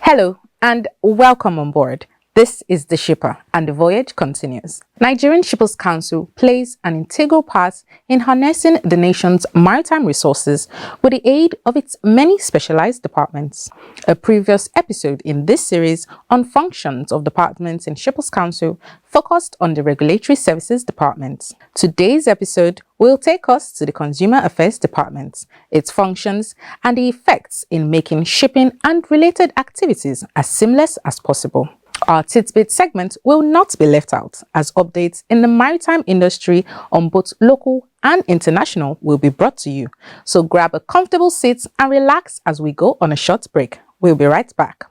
Hello and welcome on board. This is The Shipper and the voyage continues. Nigerian Shippers Council plays an integral part in harnessing the nation's maritime resources with the aid of its many specialized departments. A previous episode in this series on functions of departments in Shippers Council focused on the Regulatory Services Department. Today's episode will take us to the Consumer Affairs Department, its functions, and the effects in making shipping and related activities as seamless as possible. Our Tidbit segment will not be left out, as updates in the maritime industry on both local and international will be brought to you. So grab a comfortable seat and relax as we go on a short break. We'll be right back.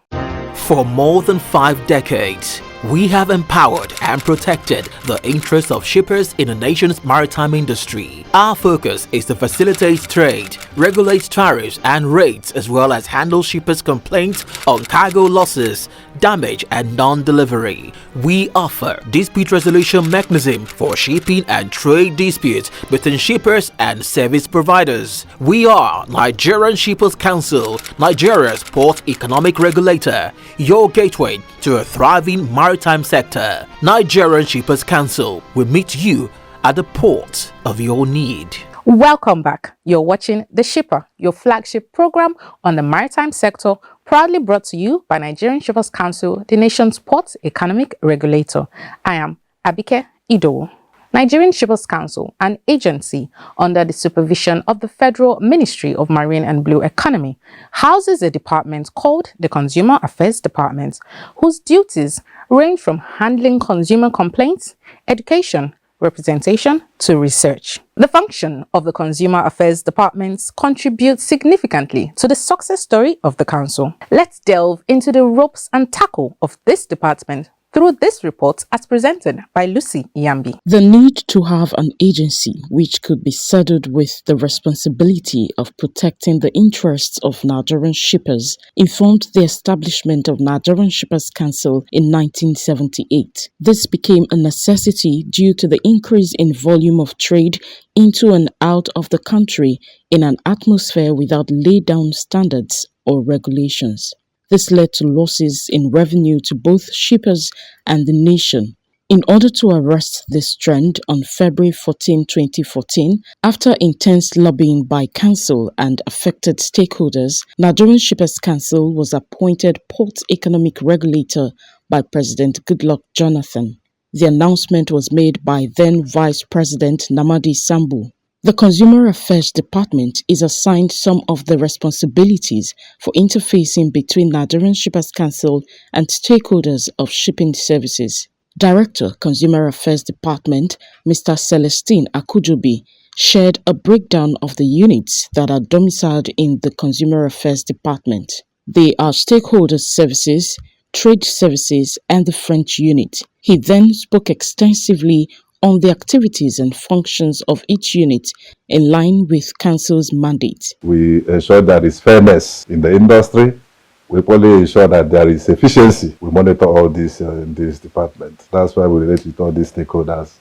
For more than 5 decades, we have empowered and protected the interests of shippers in the nation's maritime industry. Our focus is to facilitate trade, regulate tariffs and rates, as well as handle shippers' complaints on cargo losses, damage and non-delivery. We offer dispute resolution mechanism for shipping and trade disputes between shippers and service providers. We are Nigerian Shippers Council, Nigeria's port economic regulator, your gateway to a thriving maritime sector. Nigerian Shippers Council will meet you at the port of your need. Welcome back. You're watching The Shipper, your flagship program on the maritime sector, proudly brought to you by Nigerian Shippers Council, the nation's port economic regulator. I am Abike Ido. Nigerian Shippers Council, an agency under the supervision of the Federal Ministry of Marine and Blue Economy, houses a department called the Consumer Affairs Department, whose duties range from handling consumer complaints, education, representation to research. The function of the Consumer Affairs Departments contributes significantly to the success story of the Council. Let's delve into the ropes and tackle of this department through this report as presented by Lucy Iyambi. The need to have an agency which could be saddled with the responsibility of protecting the interests of Nigerian shippers informed the establishment of Nigerian Shippers Council in 1978. This became a necessity due to the increase in volume of trade into and out of the country in an atmosphere without laid-down standards or regulations. This led to losses in revenue to both shippers and the nation. In order to arrest this trend, on February 14, 2014, after intense lobbying by Council and affected stakeholders, Nigerian Shippers Council was appointed Port Economic Regulator by President Goodluck Jonathan. The announcement was made by then Vice President Namadi Sambu. The Consumer Affairs Department is assigned some of the responsibilities for interfacing between Nigerian Shippers Council and stakeholders of shipping services. Director, Consumer Affairs Department, Mr. Celestine Akujobi, shared a breakdown of the units that are domiciled in the Consumer Affairs Department. They are Stakeholders Services, Trade Services, and the French unit. He then spoke extensively on the activities and functions of each unit in line with Council's mandate. We ensure that there is fairness in the industry. We probably ensure that there is efficiency. We monitor all this in this department. That's why we relate with all these stakeholders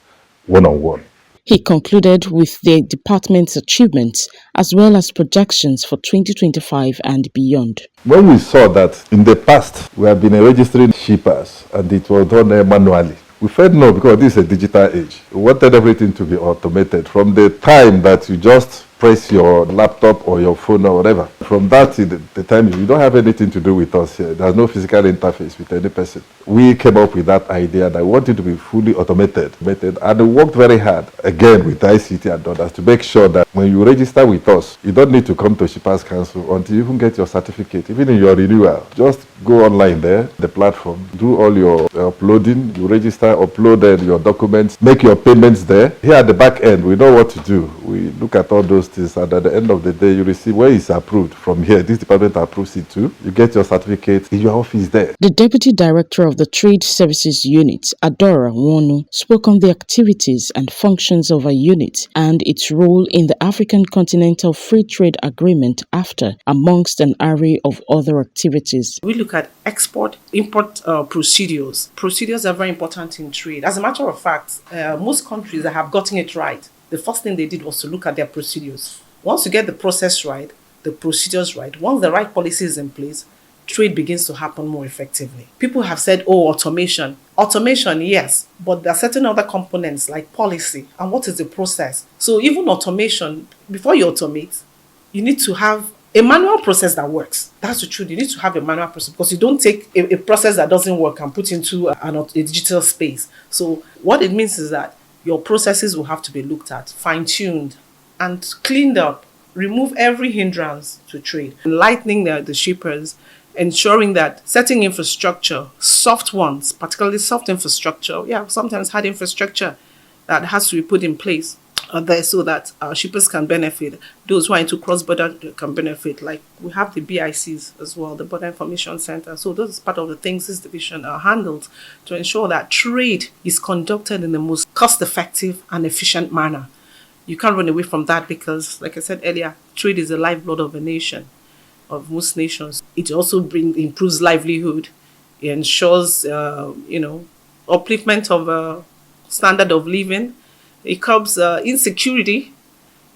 one-on-one. He concluded with the department's achievements as well as projections for 2025 and beyond. When we saw that in the past we have been registering shippers and it was done manually, we felt no, because this is a digital age. We wanted everything to be automated. From the time that you just press your laptop or your phone or whatever. From that till the time, you don't have anything to do with us here. There's no physical interface with any person. We came up with that idea that we wanted to be fully automated. And we worked very hard, again, with ICT and others to make sure that when you register with us, you don't need to come to Shippers Council until you even get your certificate, even in your renewal. Just go online there, the platform, do all your uploading, you register, upload your documents, make your payments there. Here at the back end, we know what to do. We look at all those things, and at the end of the day, you receive where it's approved. From here, this department approves it too. You get your certificate in your office there. The Deputy Director of the Trade Services Unit, Adora Nwonu, spoke on the activities and functions of a unit and its role in the African Continental Free Trade Agreement after, amongst an array of other activities. We look at import procedures. Procedures are very important in trade. As a matter of fact, most countries that have gotten it right, the first thing they did was to look at their procedures. Once you get the process right, the procedures right, once the right policy is in place, trade begins to happen more effectively. People have said, oh, automation. Automation, yes, but there are certain other components like policy and what is the process. So even automation, before you automate, you need to have a manual process that works. That's the truth. You need to have a manual process because you don't take a process that doesn't work and put into a digital space. So what it means is that your processes will have to be looked at, fine-tuned, and cleaned up. Remove every hindrance to trade. Enlightening the shippers, ensuring that setting infrastructure, soft ones, particularly soft infrastructure, sometimes hard infrastructure that has to be put in place there so that shippers can benefit. Those who are into cross-border can benefit. Like we have the BICs as well, the Border Information Center. So those is part of the things this division handles to ensure that trade is conducted in the most cost-effective and efficient manner. You can't run away from that because, like I said earlier, trade is the lifeblood of a nation, of most nations. It also improves livelihood. It ensures, upliftment of standard of living. It curbs insecurity.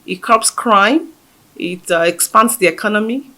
It curbs crime. It expands the economy.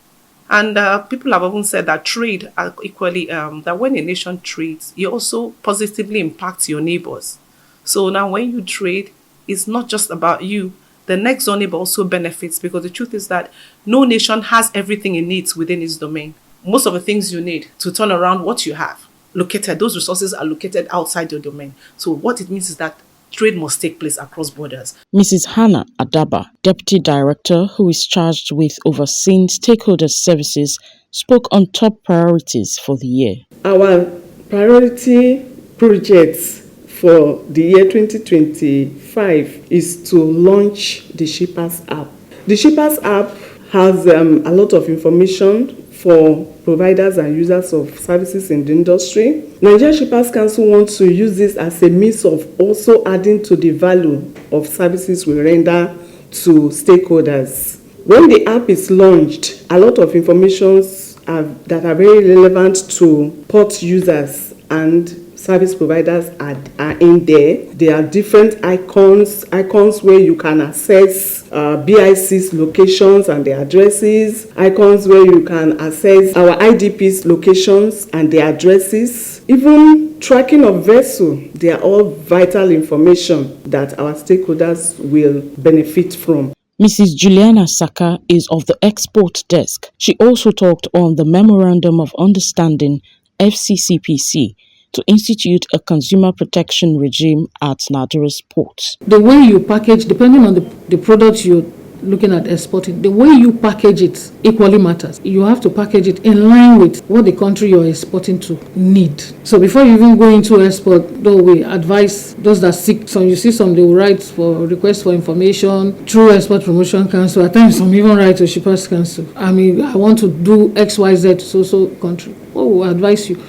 And people have even said that trade equally, that when a nation trades, it also positively impacts your neighbors. So now when you trade, it's not just about you. The next door neighbor also benefits because the truth is that no nation has everything it needs within its domain. Most of the things you need to turn around what you have, those resources are located outside your domain. So what it means is that trade must take place across borders. Mrs. Hannah Adaba, Deputy Director who is charged with overseeing stakeholder services, spoke on top priorities for the year. Our priority projects for the year 2025 is to launch the Shippers app. The Shippers app has a lot of information for providers and users of services in the industry. Nigeria Shippers Council wants to use this as a means of also adding to the value of services we render to stakeholders. When the app is launched, a lot of information that are very relevant to port users and service providers are in there. There are different icons where you can access BIC's locations and their addresses, icons where you can access our IDP's locations and their addresses, even tracking of vessel. They are all vital information that our stakeholders will benefit from. Mrs. Juliana Saka is of the export desk. She also talked on the Memorandum of Understanding FCCPC to institute a consumer protection regime at Nigeria's ports. The way you package, depending on the product you're looking at exporting, the way you package it equally matters. You have to package it in line with what the country you're exporting to need. So before you even go into export, though we advise those that seek, so you see some they will write for requests for information through Export Promotion Council. At times some even write to Shippers Council. I want to do XYZ so country. What will advise you?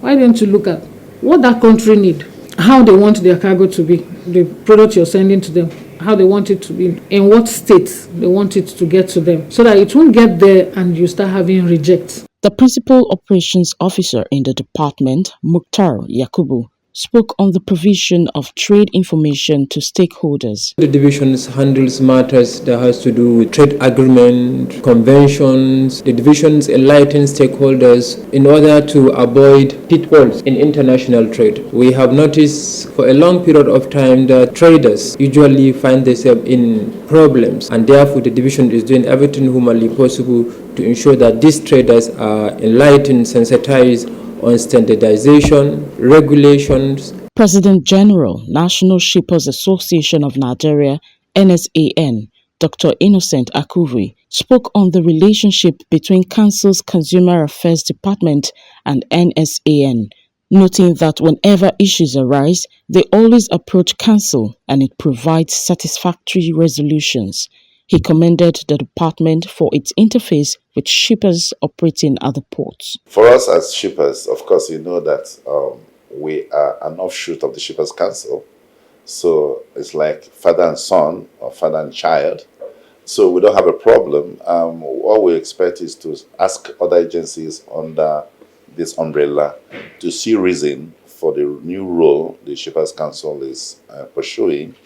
Why don't you look at what that country need, how they want their cargo to be, the product you're sending to them, how they want it to be, in what state they want it to get to them, so that it won't get there and you start having rejects. The Principal Operations Officer in the department, Mukhtar Yakubu, spoke on the provision of trade information to stakeholders. The divisions handles matters that has to do with trade agreement, conventions. The divisions enlighten stakeholders in order to avoid pitfalls in international trade. We have noticed for a long period of time that traders usually find themselves in problems, and therefore the division is doing everything humanly possible to ensure that these traders are enlightened, sensitized on standardization, regulations. President General, National Shippers Association of Nigeria, NSAN, Dr. Innocent Akuvi, spoke on the relationship between Council's Consumer Affairs Department and NSAN, noting that whenever issues arise, they always approach Council and it provides satisfactory resolutions. He commended the department for its interface with shippers operating at the ports. For us as shippers, of course, you know that we are an offshoot of the Shippers Council. So it's like father and son or father and child. So we don't have a problem. All we expect is to ask other agencies under this umbrella to see reason for the new role the Shippers Council is pursuing.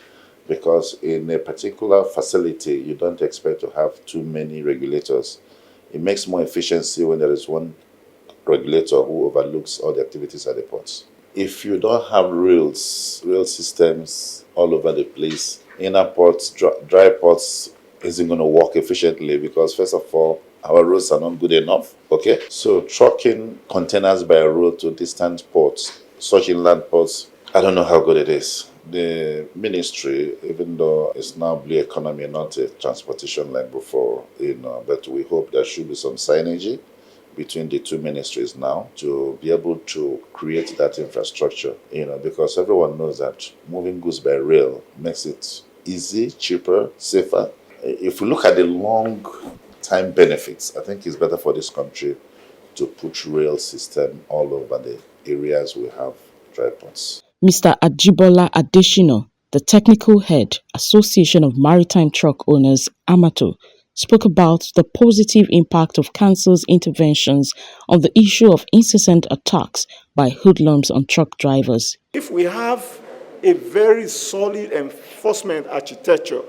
Because in a particular facility, you don't expect to have too many regulators. It makes more efficiency when there is one regulator who overlooks all the activities at the ports. If you don't have rail systems all over the place, inner ports, dry ports isn't going to work efficiently because, first of all, our roads are not good enough, okay? So trucking containers by road to distant ports, such inland ports, I don't know how good it is. The ministry, even though it's now blue economy, not a transportation like before, but we hope there should be some synergy between the two ministries now to be able to create that infrastructure, because everyone knows that moving goods by rail makes it easy, cheaper, safer. If we look at the long time benefits, I think it's better for this country to put rail system all over the areas we have dry ports. Mr. Ajibola Adeshino, the technical head, Association of Maritime Truck Owners, AMATO, spoke about the positive impact of Council's interventions on the issue of incessant attacks by hoodlums on truck drivers. If we have a very solid enforcement architecture,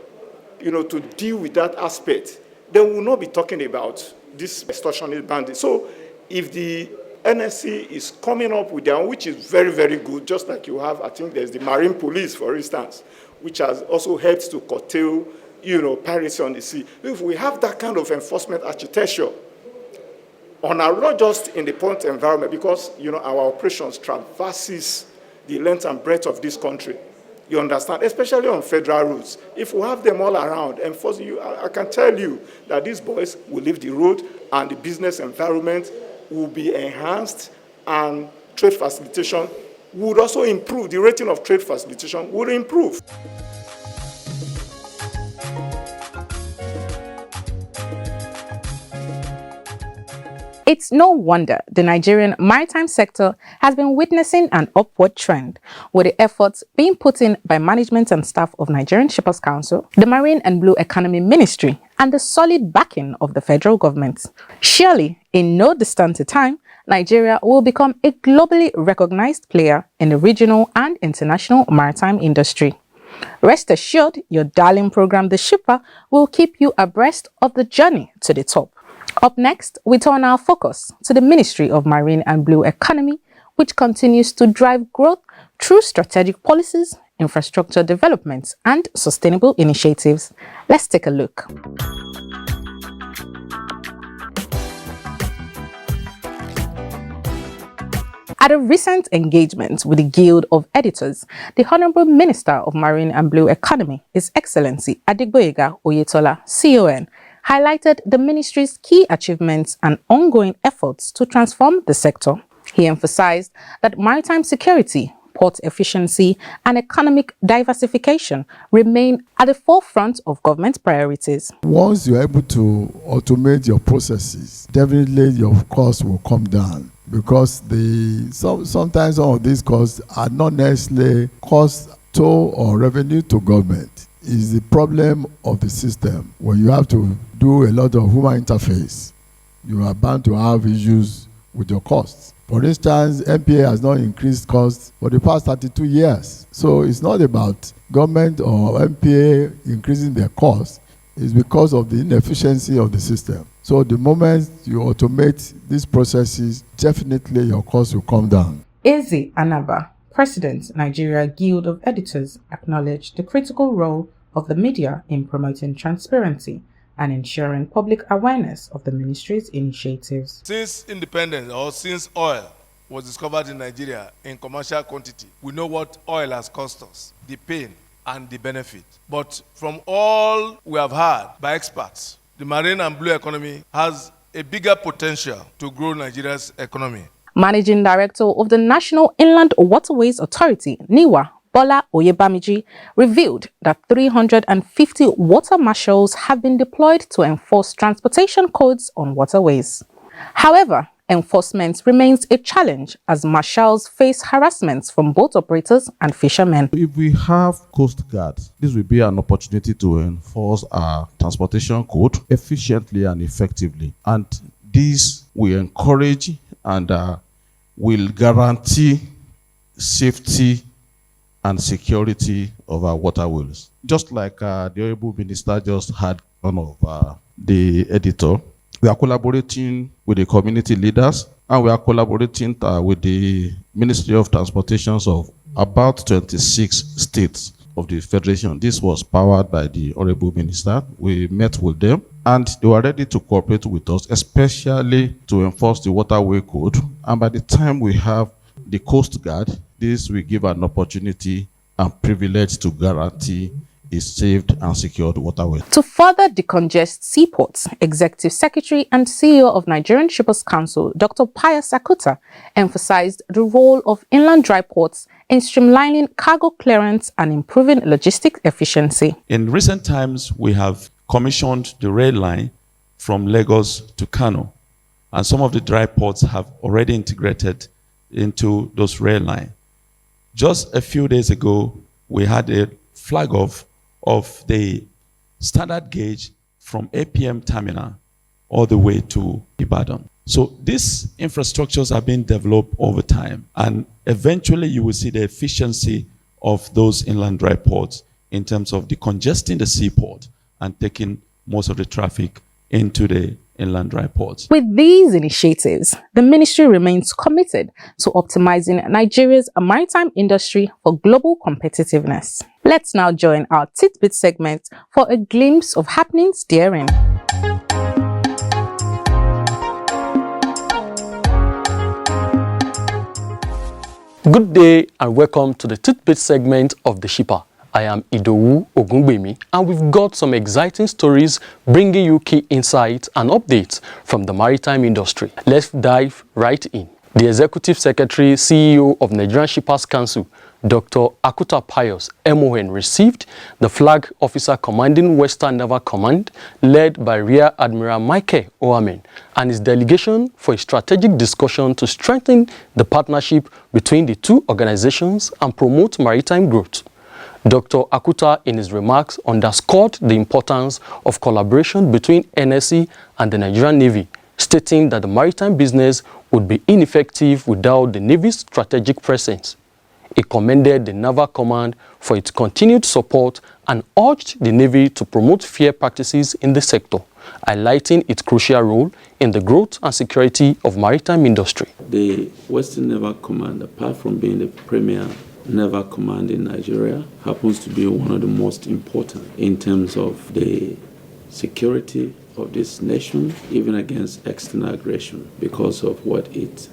to deal with that aspect, then we will not be talking about this extortionist bandit. So if the NSC is coming up with their own, which is very, very good, just like you have, I think there's the Marine Police, for instance, which has also helped to curtail, piracy on the sea. If we have that kind of enforcement architecture on our, not just in the port environment, because, our operations traverses the length and breadth of this country, you understand, especially on federal routes. If we have them all around, I can tell you that these boys will leave the road and the business environment will be enhanced, and trade facilitation would also improve. The rating of trade facilitation would improve. It's no wonder the Nigerian maritime sector has been witnessing an upward trend, with the efforts being put in by management and staff of Nigerian Shippers Council, the Marine and Blue Economy Ministry, and the solid backing of the federal government. Surely, in no distant time, Nigeria will become a globally recognized player in the regional and international maritime industry. Rest assured, your darling program, The Shipper, will keep you abreast of the journey to the top. Up next, we turn our focus to the Ministry of Marine and Blue Economy, which continues to drive growth through strategic policies, infrastructure developments, and sustainable initiatives. Let's take a look. At a recent engagement with the Guild of Editors, the Honorable Minister of Marine and Blue Economy, His Excellency Adegboyega Oyetola, CON, highlighted the ministry's key achievements and ongoing efforts to transform the sector. He emphasized that maritime security, port efficiency, and economic diversification remain at the forefront of government priorities. Once you're able to automate your processes, definitely your costs will come down, because sometimes some of these costs are not necessarily cost to or revenue to government. Is the problem of the system. When you have to do a lot of human interface, you are bound to have issues with your costs. For instance, NPA has not increased costs for the past 32 years. So it's not about government or NPA increasing their costs. It's because of the inefficiency of the system. So the moment you automate these processes, definitely your costs will come down. Eze Anaba, President, Nigeria Guild of Editors, acknowledged the critical role of the media in promoting transparency and ensuring public awareness of the ministry's initiatives. Since independence, or since oil was discovered in Nigeria in commercial quantity, we know what oil has cost us, the pain and the benefit. But from all we have heard by experts, the marine and blue economy has a bigger potential to grow Nigeria's economy. Managing Director of the National Inland Waterways Authority, NIWA, Bola Oyebamiji, revealed that 350 water marshals have been deployed to enforce transportation codes on waterways. However, enforcement remains a challenge as marshals face harassment from boat operators and fishermen. If we have Coast Guard, this will be an opportunity to enforce our transportation code efficiently and effectively. And this will encourage and will guarantee safety and security of our waterways. Just like the Honorable Minister just had one of the editor, we are collaborating with the community leaders and we are collaborating with the Ministry of Transportations of about 26 states of the Federation. This was powered by the Honorable Minister. We met with them and they were ready to cooperate with us, especially to enforce the waterway code. And by the time we have the Coast Guard, this will give an opportunity and privilege to guarantee a safe and secured waterway. To further decongest seaports, Executive Secretary and CEO of Nigerian Shippers Council, Dr. Pius Akuta, emphasized the role of inland dry ports in streamlining cargo clearance and improving logistic efficiency. In recent times, we have commissioned the rail line from Lagos to Kano, and some of the dry ports have already integrated into those rail lines. Just a few days ago, we had a flag off of the standard gauge from APM terminal all the way to Ibadan. So these infrastructures are being developed over time, and eventually you will see the efficiency of those inland dry ports in terms of decongesting the seaport and taking most of the traffic into the inland dry ports. With these initiatives, the ministry remains committed to optimizing Nigeria's maritime industry for global competitiveness. Let's now join our Titbit segment for a glimpse of happenings therein. Good day and welcome to the Titbit segment of The Shipper. I am Idowu Ogungbemi, and we've got some exciting stories bringing you key insights and updates from the maritime industry. Let's dive right in. The Executive Secretary, CEO of Nigerian Shippers Council, Dr. Akuta Pius MON, received the Flag Officer Commanding Western Naval Command, led by Rear Admiral Michael Oamen, and his delegation for a strategic discussion to strengthen the partnership between the two organizations and promote maritime growth. Dr. Akuta, in his remarks, underscored the importance of collaboration between NSC and the Nigerian Navy, stating that the maritime business would be ineffective without the Navy's strategic presence. He commended the Naval Command for its continued support and urged the Navy to promote fair practices in the sector, highlighting its crucial role in the growth and security of maritime industry. The Western Naval Command, apart from being the premier Naval Command in Nigeria, happens to be one of the most important in terms of the security of this nation, even against external aggression, because of what it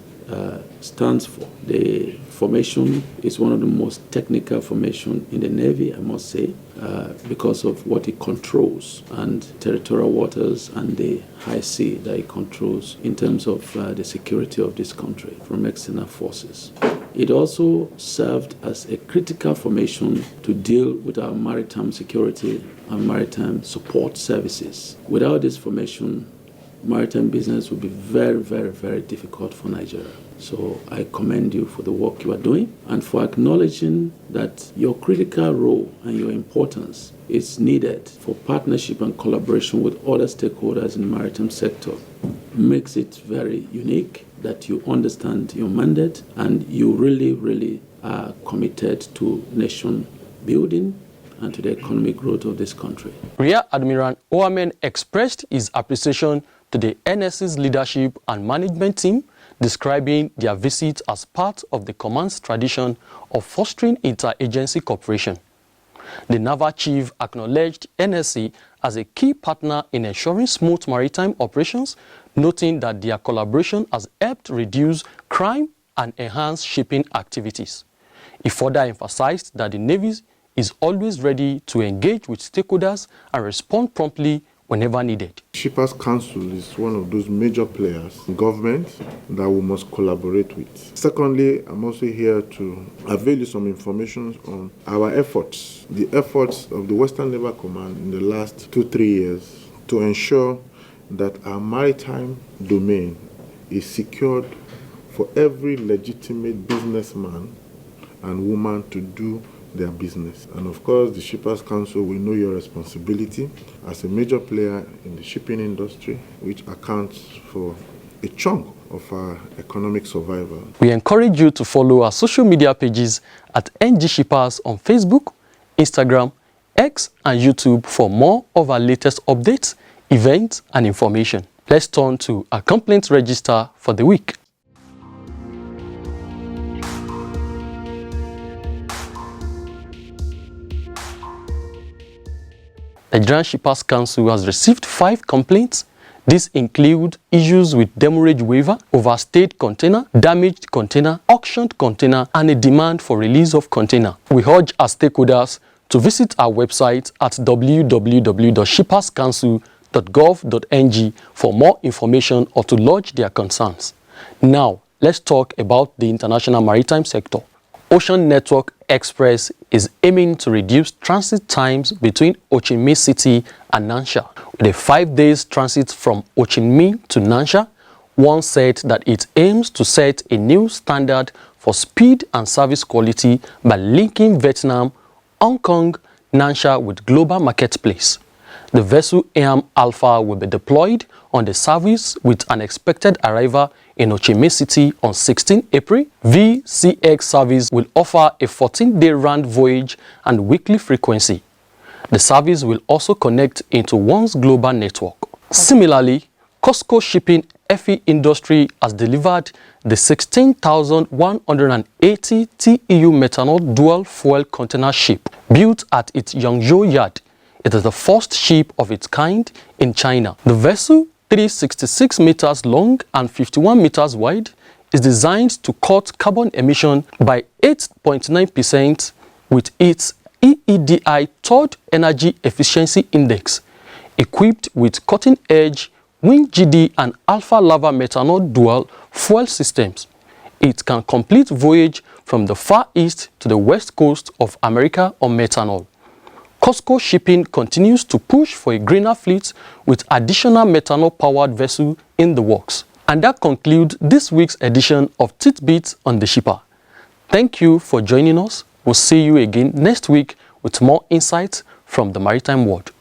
stands for. The formation is one of the most technical formation in the Navy, I must say, because of what it controls and territorial waters and the high sea that it controls in terms of the security of this country from external forces. It also served as a critical formation to deal with our maritime security and maritime support services. Without this formation, maritime business would be very, very, very difficult for Nigeria. So I commend you for the work you are doing and for acknowledging that your critical role and your importance is needed for partnership and collaboration with other stakeholders in the maritime sector. Makes it very unique, that you understand your mandate and you really are committed to nation building and to the economic growth of this country. Rear Admiral Oamen expressed his appreciation to the NSC's leadership and management team, describing their visit as part of the command's tradition of fostering interagency cooperation. The Naval Chief acknowledged NSC as a key partner in ensuring smooth maritime operations, noting that their collaboration has helped reduce crime and enhance shipping activities. He further emphasized that the Navy is always ready to engage with stakeholders and respond promptly whenever needed. Shippers Council is one of those major players in government that we must collaborate with. Secondly, I'm also here to avail you some information on our efforts, the efforts of the Western Naval Command in the last 2-3 years to ensure that our maritime domain is secured for every legitimate businessman and woman to do their business. And of course, the Shippers Council will know your responsibility as a major player in the shipping industry, which accounts for a chunk of our economic survival. We encourage you to follow our social media pages at NG Shippers on Facebook, Instagram, X, and YouTube for more of our latest updates, events, and information. Let's turn to our complaint register for the week. The Nigerian Shippers Council has received 5 complaints. These include issues with demurrage waiver, overstayed container, damaged container, auctioned container, and a demand for release of container. We urge our stakeholders to visit our website at www.shipperscouncil.gov.ng for more information or to lodge their concerns. Now, let's talk about the international maritime sector. Ocean Network Express is aiming to reduce transit times between Ho Chi Minh City and Nansha. With a 5-day transit from Ho Chi Minh to Nansha, one said that it aims to set a new standard for speed and service quality by linking Vietnam, Hong Kong, Nansha with global marketplace. The vessel AM Alpha will be deployed on the service with an expected arrival in Ho Chi Minh City on 16 April. VCX service will offer a 14-day round voyage and weekly frequency. The service will also connect into one's global network. Similarly, COSCO Shipping FE Industry has delivered the 16,180 TEU methanol dual fuel container ship built at its Yangzhou yard. It is the first ship of its kind in China. The vessel, 366 meters long and 51 meters wide, is designed to cut carbon emission by 8.9% with its EEDI Third Energy Efficiency Index, equipped with cutting-edge WinGD and Alpha Lava methanol dual fuel systems. It can complete voyage from the Far East to the West Coast of America on methanol. COSCO Shipping continues to push for a greener fleet with additional methanol-powered vessels in the works. And that concludes this week's edition of Tidbits on the Shipper. Thank you for joining us. We'll see you again next week with more insights from the maritime world.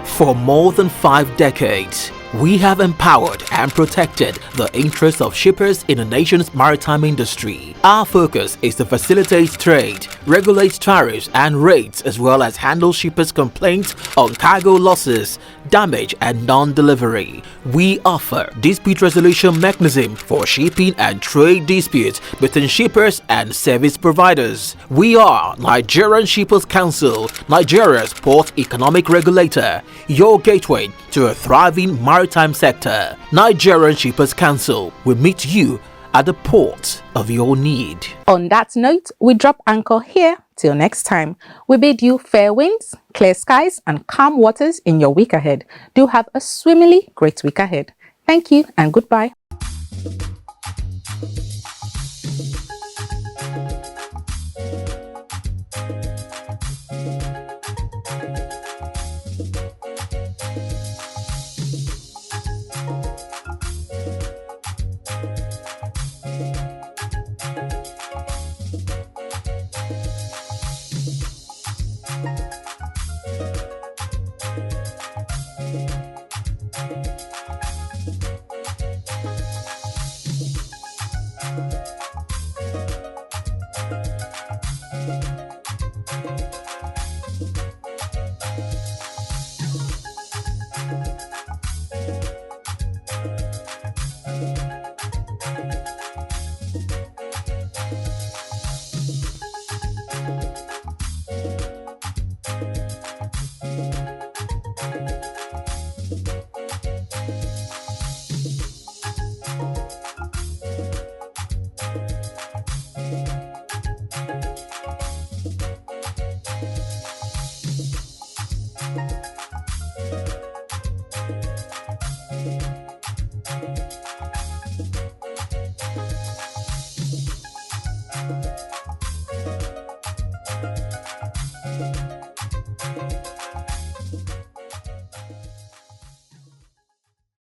For more than 5 decades, we have empowered and protected the interests of shippers in the nation's maritime industry. Our focus is to facilitate trade, regulate tariffs and rates, as well as handle shippers' complaints on cargo losses, damage and non-delivery. We offer dispute resolution mechanism for shipping and trade disputes between shippers and service providers. We are Nigerian Shippers Council, Nigeria's port economic regulator, your gateway to a thriving maritime sector. Nigerian Shippers Council will meet you at the port of your need. On that note, we drop anchor here. Till next time, we bid you fair winds, clear skies, and calm waters in your week ahead. Do have a swimmingly great week ahead. Thank you and goodbye.